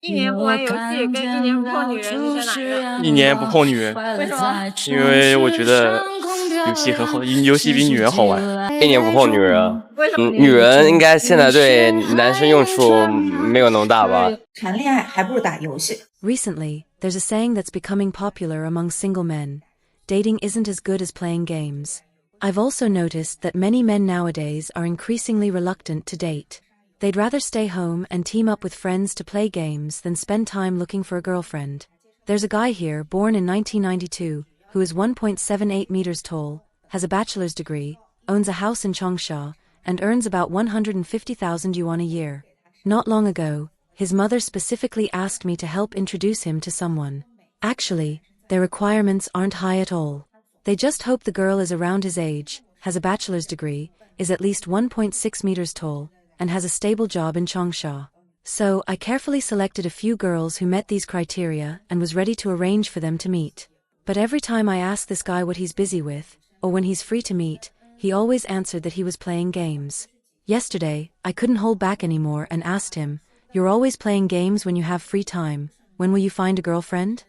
一年不玩游戏跟一年不碰女人，你选哪一个？一年不碰女人，为什么？因为我觉得游戏很好，游戏比女人好玩。一年不碰女人，为什么？女人应该现在对男生用处没有那么大吧？谈恋爱还不如打游戏。 Recently, there's a saying that's becoming popular among single men. Dating isn't as good as playing games. I've also noticed that many men nowadays are increasingly reluctant to date. They'd rather stay home and team up with friends to play games than spend time looking for a girlfriend. There's a guy here born in 1992 who is 1.78 meters tall, has a bachelor's degree, owns a house in Changsha, and earns about 150,000 yuan a year. Not long ago, his mother specifically asked me to help introduce him to someone. Actually, their requirements aren't high at all. They just hope the girl is around his age, has a bachelor's degree, is at least 1.6 meters tall, and has a stable job in Changsha. So, I carefully selected a few girls who met these criteria and was ready to arrange for them to meet. But every time I asked this guy what he's busy with, or when he's free to meet, he always answered that he was playing games. Yesterday, I couldn't hold back anymore and asked him, "You're always playing games when you have free time. When will you find a girlfriend?"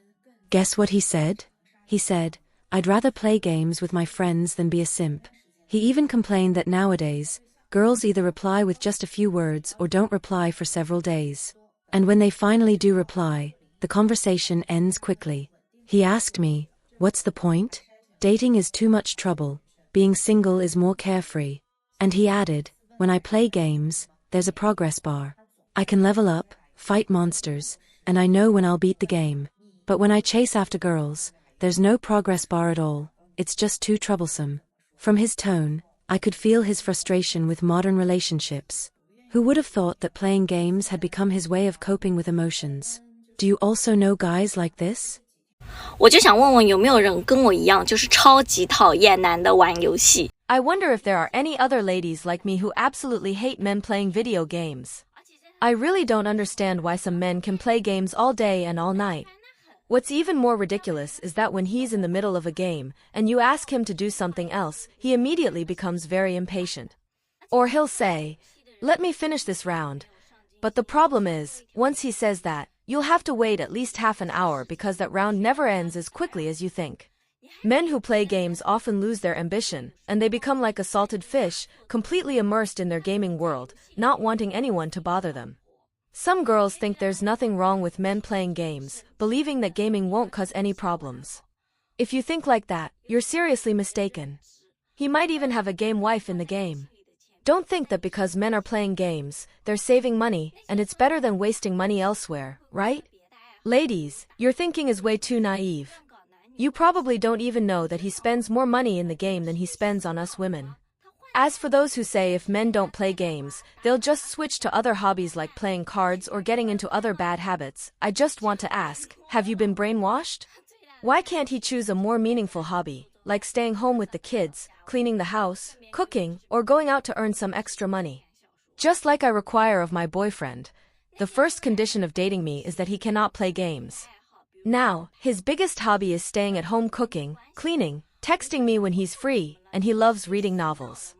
Guess what he said? He said, "I'd rather play games with my friends than be a simp." He even complained that nowadays, girls either reply with just a few words or don't reply for several days. And when they finally do reply, the conversation ends quickly. He asked me, "What's the point? Dating is too much trouble. Being single is more carefree." And he added, "When I play games, there's a progress bar. I can level up, fight monsters, and I know when I'll beat the game. But when I chase after girls, there's no progress bar at all. It's just too troublesome." From his tone, I could feel his frustration with modern relationships. Who would have thought that playing games had become his way of coping with emotions? Do you also know guys like this? 我就想问问有没有人跟我一样，就是超级讨厌男的玩游戏。 I wonder if there are any other ladies like me who absolutely hate men playing video games. I really don't understand why some men can play games all day and all night. What's even more ridiculous is that when he's in the middle of a game, and you ask him to do something else, he immediately becomes very impatient. Or he'll say, "Let me finish this round." But the problem is, once he says that, you'll have to wait at least half an hour because that round never ends as quickly as you think. Men who play games often lose their ambition, and they become like a salted fish, completely immersed in their gaming world, not wanting anyone to bother them. Some girls think there's nothing wrong with men playing games, believing that gaming won't cause any problems. If you think like that, you're seriously mistaken. He might even have a game wife in the game. Don't think that because men are playing games, they're saving money, and it's better than wasting money elsewhere, right? Ladies, your thinking is way too naive. You probably don't even know that he spends more money in the game than he spends on us women. As for those who say if men don't play games, they'll just switch to other hobbies like playing cards or getting into other bad habits, I just want to ask, have you been brainwashed? Why can't he choose a more meaningful hobby, like staying home with the kids, cleaning the house, cooking, or going out to earn some extra money? Just like I require of my boyfriend, the first condition of dating me is that he cannot play games. Now, his biggest hobby is staying at home cooking, cleaning, texting me when he's free, and he loves reading novels.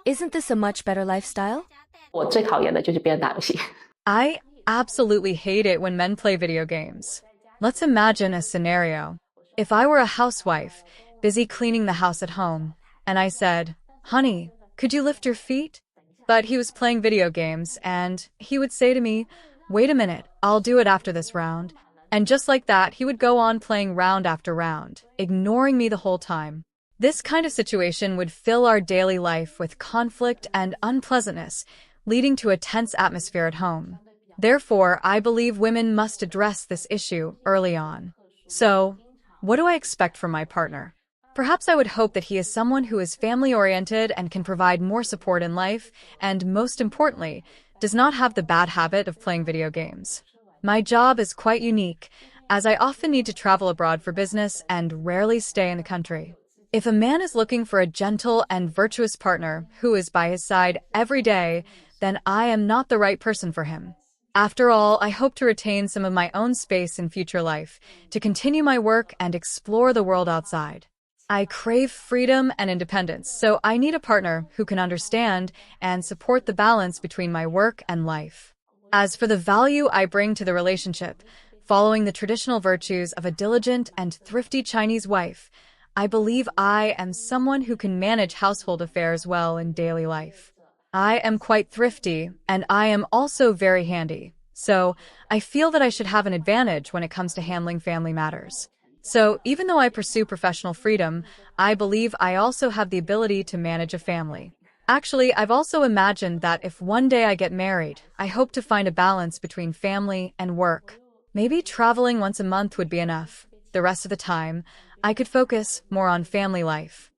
Isn't this a much better lifestyle? 我最讨厌的就是别人打游戏。 I absolutely hate it when men play video games. Let's imagine a scenario. If I were a housewife, busy cleaning the house at home, and I said, "Honey, could you lift your feet?" But he was playing video games, and he would say to me, "Wait a minute, I'll do it after this round." And just like that, he would go on playing round after round, ignoring me the whole time. This kind of situation would fill our daily life with conflict and unpleasantness, leading to a tense atmosphere at home. Therefore, I believe women must address this issue early on. So, what do I expect from my partner? Perhaps I would hope that he is someone who is family-oriented and can provide more support in life, and most importantly, does not have the bad habit of playing video games. My job is quite unique, as I often need to travel abroad for business and rarely stay in the country. If a man is looking for a gentle and virtuous partner who is by his side every day, then I am not the right person for him. After all, I hope to retain some of my own space in future life, to continue my work and explore the world outside. I crave freedom and independence, so I need a partner who can understand and support the balance between my work and life. As for the value I bring to the relationship, following the traditional virtues of a diligent and thrifty Chinese wife, I believe I am someone who can manage household affairs well in daily life. I am quite thrifty, and I am also very handy, so I feel that I should have an advantage when it comes to handling family matters. So even though I pursue professional freedom, I believe I also have the ability to manage a family. Actually, I've also imagined that if one day I get married, I hope to find a balance between family and work. Maybe traveling once a month would be enough. The rest of the time, I could focus more on family life.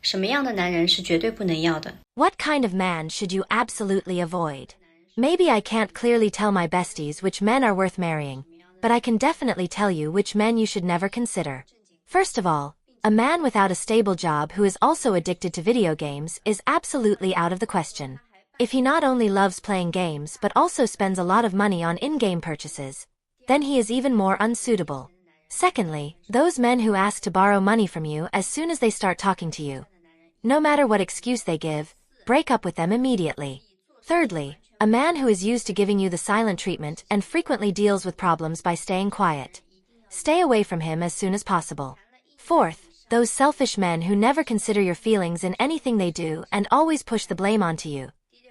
什么样的男人是绝对不能要的？ What kind of man should you absolutely avoid? Maybe I can't clearly tell my besties which men are worth marrying, but I can definitely tell you which men you should never consider. First of all, a man without a stable job who is also addicted to video games is absolutely out of the question. If he not only loves playing games but also spends a lot of money on in-game purchases, then he is even more unsuitable. Secondly, those men who ask to borrow money from you as soon as they start talking to you. No matter what excuse they give, break up with them immediately. Thirdly, a man who is used to giving you the silent treatment and frequently deals with problems by staying quiet. Stay away from him as soon as possible. Fourth, those selfish men who never consider your feelings in anything they do and always push the blame onto you.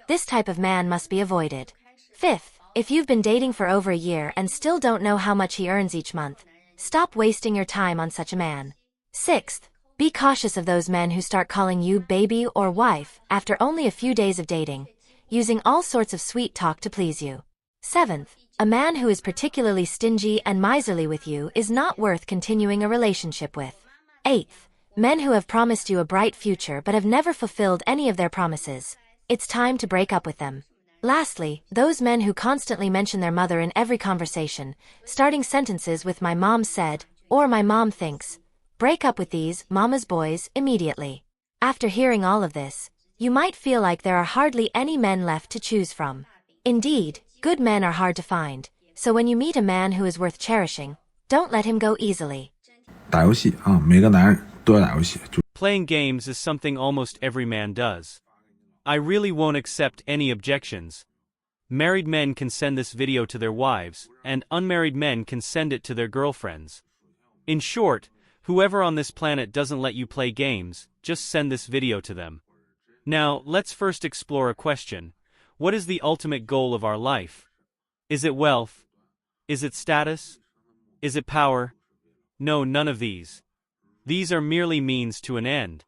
This type of man must be avoided. Fifth, if you've been dating for over a year and still don't know how much he earns each month, stop wasting your time on such a man. Sixth, be cautious of those men who start calling you baby or wife after only a few days of dating, using all sorts of sweet talk to please you. Seventh, a man who is particularly stingy and miserly with you is not worth continuing a relationship with. Eighth, men who have promised you a bright future but have never fulfilled any of their promises. It's time to break up with them. Lastly, those men who constantly mention their mother in every conversation, starting sentences with "my mom said" or "my mom thinks." Break up with these mama's boys immediately. After hearing all of this, you might feel like there are hardly any men left to choose from. Indeed, good men are hard to find, so when you meet a man who is worth cherishing, don't let him go easily. 打游戏啊，每个男人都要打游戏。 Playing games is something almost every man does. I really won't accept any objections. Married men can send this video to their wives, and unmarried men can send it to their girlfriends. In short, whoever on this planet doesn't let you play games, just send this video to them. Now, let's first explore a question. What is the ultimate goal of our life? Is it wealth? Is it status? Is it power? No, none of these. These are merely means to an end.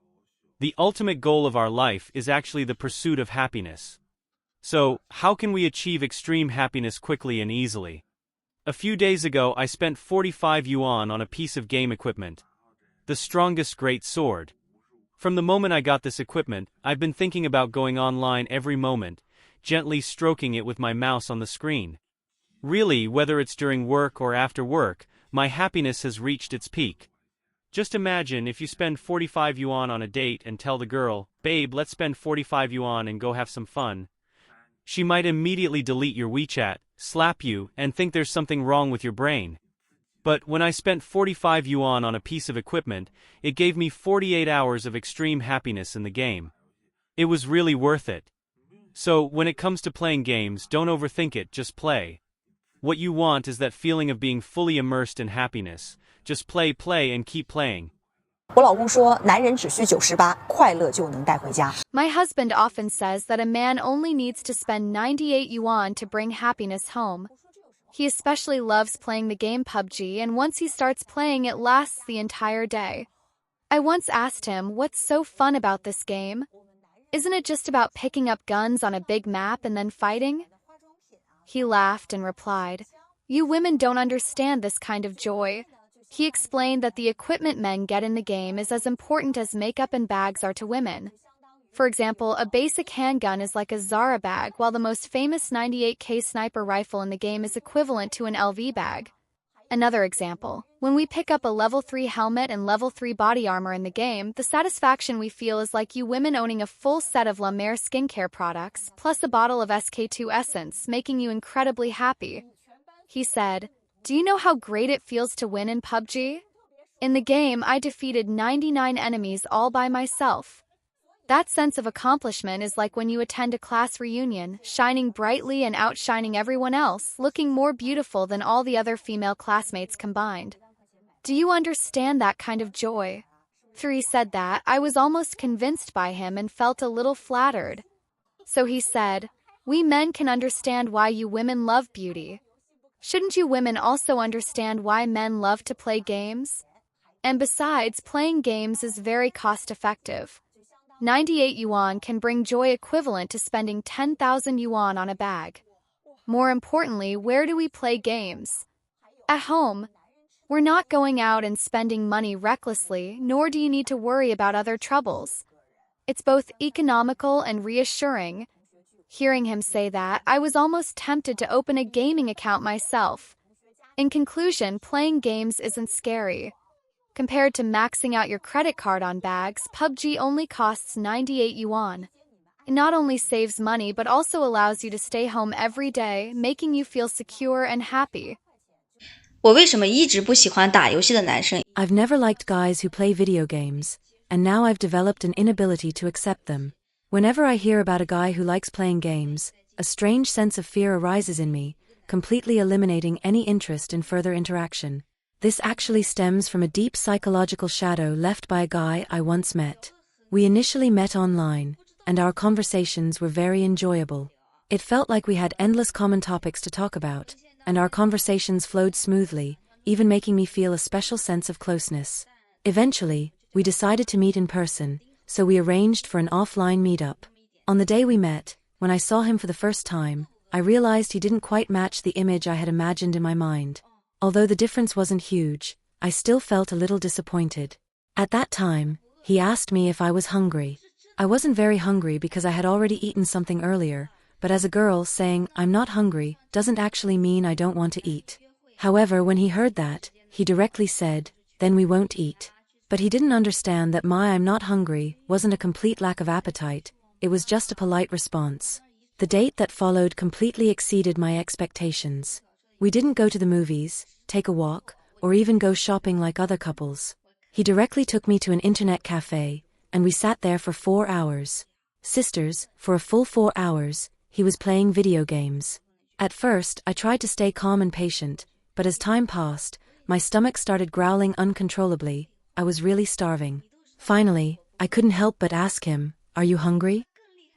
The ultimate goal of our life is actually the pursuit of happiness. So, how can we achieve extreme happiness quickly and easily? A few days ago I spent 45 yuan on a piece of game equipment. The strongest great sword. From the moment I got this equipment, I've been thinking about going online every moment, gently stroking it with my mouse on the screen. Really, whether it's during work or after work, my happiness has reached its peak. Just imagine if you spend 45 yuan on a date and tell the girl, "Babe, let's spend 45 yuan and go have some fun." She might immediately delete your WeChat, slap you, and think there's something wrong with your brain. But when I spent 45 yuan on a piece of equipment, it gave me 48 hours of extreme happiness in the game. It was really worth it. So, when it comes to playing games, don't overthink it, just play. What you want is that feeling of being fully immersed in happiness. Just play and keep playing. 我老公说，男人只需98，快乐就能带回家。 My husband often says that a man only needs to spend 98 yuan to bring happiness home. He especially loves playing the game PUBG, and once he starts playing, it lasts the entire day. I once asked him, what's so fun about this game? Isn't it just about picking up guns on a big map and then fighting? He laughed and replied, "You women don't understand this kind of joy." He explained that the equipment men get in the game is as important as makeup and bags are to women. For example, a basic handgun is like a Zara bag, while the most famous 98K sniper rifle in the game is equivalent to an LV bag. Another example, when we pick up a level 3 helmet and level 3 body armor in the game, the satisfaction we feel is like you women owning a full set of La Mer skincare products, plus a bottle of SK2 Essence, making you incredibly happy. He said, "Do you know how great it feels to win in PUBG? In the game, I defeated 99 enemies all by myself. That sense of accomplishment is like when you attend a class reunion, shining brightly and outshining everyone else, looking more beautiful than all the other female classmates combined. Do you understand that kind of joy? After he said that, I was almost convinced by him and felt a little flattered. So he said, "We men can understand why you women love beauty. Shouldn't you women also understand why men love to play games? And besides, playing games is very cost-effective. 98 yuan can bring joy equivalent to spending 10,000 yuan on a bag. More importantly, where do we play games? At home. We're not going out and spending money recklessly, nor do you need to worry about other troubles. It's both economical and reassuring." Hearing him say that, I was almost tempted to open a gaming account myself. In conclusion, playing games isn't scary. Compared to maxing out your credit card on bags, PUBG only costs 98 yuan. It not only saves money but also allows you to stay home every day, making you feel secure and happy. 我为什么一直不喜欢打游戏的男生？ I've never liked guys who play video games, and now I've developed an inability to accept them. Whenever I hear about a guy who likes playing games, a strange sense of fear arises in me, completely eliminating any interest in further interaction. This actually stems from a deep psychological shadow left by a guy I once met. We initially met online, and our conversations were very enjoyable. It felt like we had endless common topics to talk about, and our conversations flowed smoothly, even making me feel a special sense of closeness. Eventually, we decided to meet in person, so we arranged for an offline meetup. On the day we met, when I saw him for the first time, I realized he didn't quite match the image I had imagined in my mind. Although the difference wasn't huge, I still felt a little disappointed. At that time, he asked me if I was hungry. I wasn't very hungry because I had already eaten something earlier, but as a girl, saying, "I'm not hungry," doesn't actually mean I don't want to eat. However, when he heard that, he directly said, "Then we won't eat." But he didn't understand that my "I'm not hungry" wasn't a complete lack of appetite, it was just a polite response. The date that followed completely exceeded my expectations. We didn't go to the movies, take a walk, or even go shopping like other couples. He directly took me to an internet cafe, and we sat there for 4 hours. Sisters, for a full 4 hours, he was playing video games. At first, I tried to stay calm and patient, but as time passed, my stomach started growling uncontrollably. I was really starving. Finally, I couldn't help but ask him, "Are you hungry?"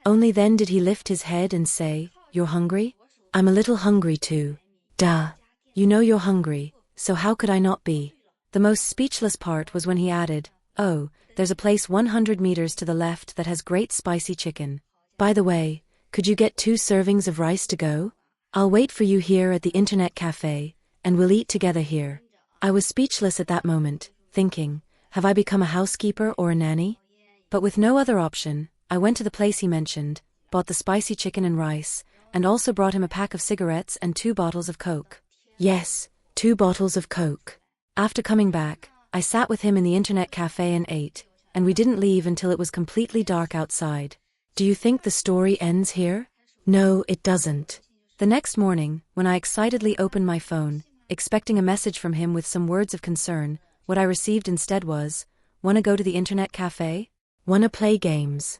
Only then did he lift his head and say, "You're hungry?" "I'm a little hungry too." "Duh. You know you're hungry, so how could I not be?" The most speechless part was when he added, "Oh, there's a place 100 meters to the left that has great spicy chicken. By the way, could you get 2 servings of rice to go? I'll wait for you here at the internet cafe, and we'll eat together here." I was speechless at that moment, thinking, have I become a housekeeper or a nanny? But with no other option, I went to the place he mentioned, bought the spicy chicken and rice, and also brought him a pack of cigarettes and 2 bottles of Coke. Yes, 2 bottles of Coke. After coming back, I sat with him in the internet cafe and ate, and we didn't leave until it was completely dark outside. Do you think the story ends here? No, it doesn't. The next morning, when I excitedly opened my phone, expecting a message from him with some words of concern, what I received instead was, "Wanna go to the internet cafe? Wanna play games?"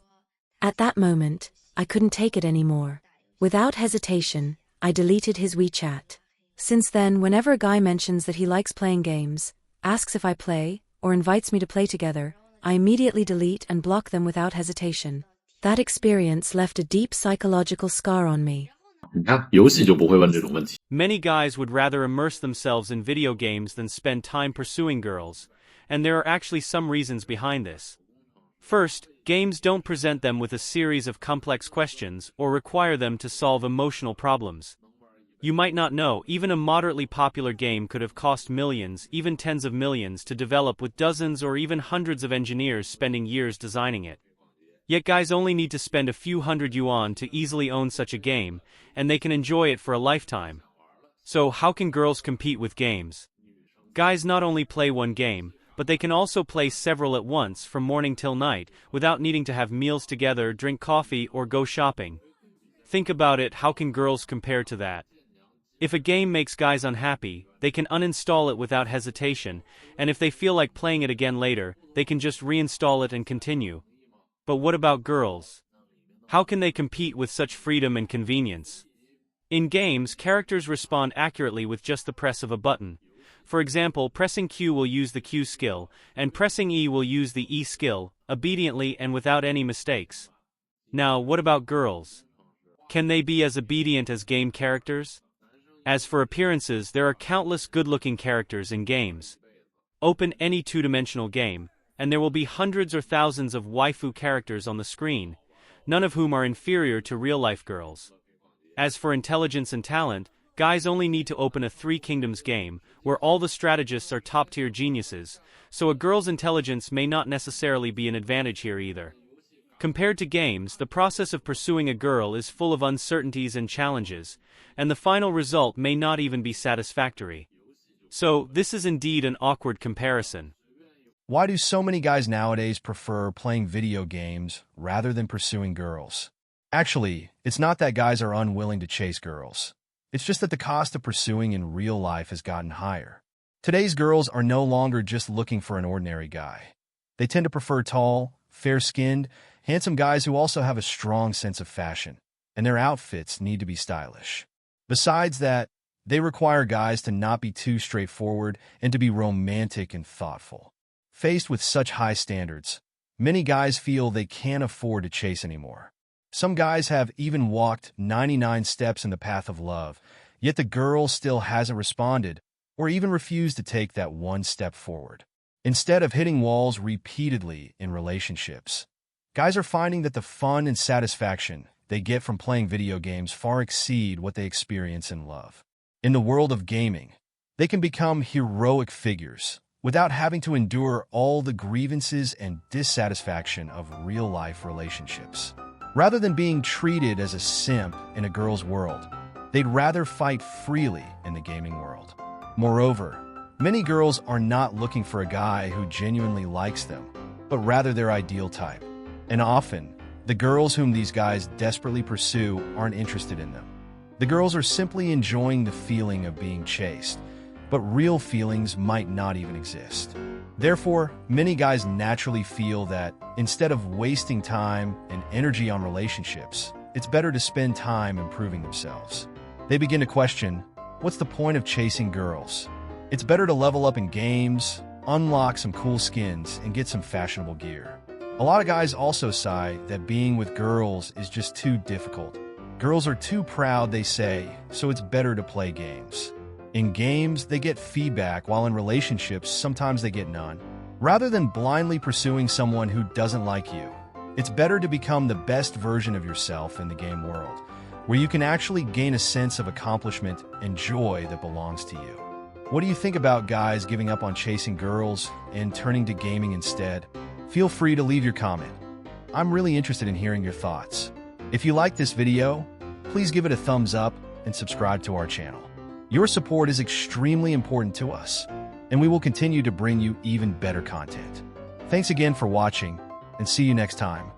At that moment, I couldn't take it anymore. Without hesitation, I deleted his WeChat. Since then, whenever a guy mentions that he likes playing games, asks if I play, or invites me to play together, I immediately delete and block them without hesitation. That experience left a deep psychological scar on me. 你看，游戏就不会问这种问题。 Many guys would rather immerse themselves in video games than spend time pursuing girls, and there are actually some reasons behind this. First, games don't present them with a series of complex questions or require them to solve emotional problems. You might not know, even a moderately popular game could have cost millions, even tens of millions, to develop with dozens or even hundreds of engineers spending years designing it. Yet guys only need to spend a few hundred yuan to easily own such a game, and they can enjoy it for a lifetime. So how can girls compete with games? Guys not only play one game, but they can also play several at once from morning till night, without needing to have meals together, drink coffee, or go shopping. Think about it, how can girls compare to that? If a game makes guys unhappy, they can uninstall it without hesitation, and if they feel like playing it again later, they can just reinstall it and continue. But what about girls? How can they compete with such freedom and convenience? In games, characters respond accurately with just the press of a button. For example, pressing Q will use the Q skill, and pressing E will use the E skill, obediently and without any mistakes. Now, what about girls? Can they be as obedient as game characters? As for appearances, there are countless good-looking characters in games. Open any two-dimensional game, and there will be hundreds or thousands of waifu characters on the screen, none of whom are inferior to real-life girls. As for intelligence and talent, guys only need to open a Three Kingdoms game, where all the strategists are top-tier geniuses, so a girl's intelligence may not necessarily be an advantage here either. Compared to games, the process of pursuing a girl is full of uncertainties and challenges, and the final result may not even be satisfactory. So, this is indeed an awkward comparison. Why do so many guys nowadays prefer playing video games rather than pursuing girls? Actually, it's not that guys are unwilling to chase girls. It's just that the cost of pursuing in real life has gotten higher. Today's girls are no longer just looking for an ordinary guy. They tend to prefer tall, fair-skinned, handsome guys who also have a strong sense of fashion, and their outfits need to be stylish. Besides that, they require guys to not be too straightforward and to be romantic and thoughtful. Faced with such high standards, many guys feel they can't afford to chase anymore. Some guys have even walked 99 steps in the path of love, yet the girl still hasn't responded or even refused to take that one step forward. Instead of hitting walls repeatedly in relationships, guys are finding that the fun and satisfaction they get from playing video games far exceed what they experience in love. In the world of gaming, they can become heroic figures without having to endure all the grievances and dissatisfaction of real-life relationships. Rather than being treated as a simp in a girl's world, they'd rather fight freely in the gaming world. Moreover, many girls are not looking for a guy who genuinely likes them, but rather their ideal type. And often, the girls whom these guys desperately pursue aren't interested in them. The girls are simply enjoying the feeling of being chased, but real feelings might not even exist. Therefore, many guys naturally feel that instead of wasting time and energy on relationships, it's better to spend time improving themselves. They begin to question, what's the point of chasing girls? It's better to level up in games, unlock some cool skins, and get some fashionable gear. A lot of guys also sigh that being with girls is just too difficult. Girls are too proud, they say, so it's better to play games. In games, they get feedback, while in relationships, sometimes they get none. Rather than blindly pursuing someone who doesn't like you, it's better to become the best version of yourself in the game world, where you can actually gain a sense of accomplishment and joy that belongs to you. What do you think about guys giving up on chasing girls and turning to gaming instead? Feel free to leave your comment. I'm really interested in hearing your thoughts. If you like this video, please give it a thumbs up and subscribe to our channel. Your support is extremely important to us, and we will continue to bring you even better content. Thanks again for watching, and see you next time.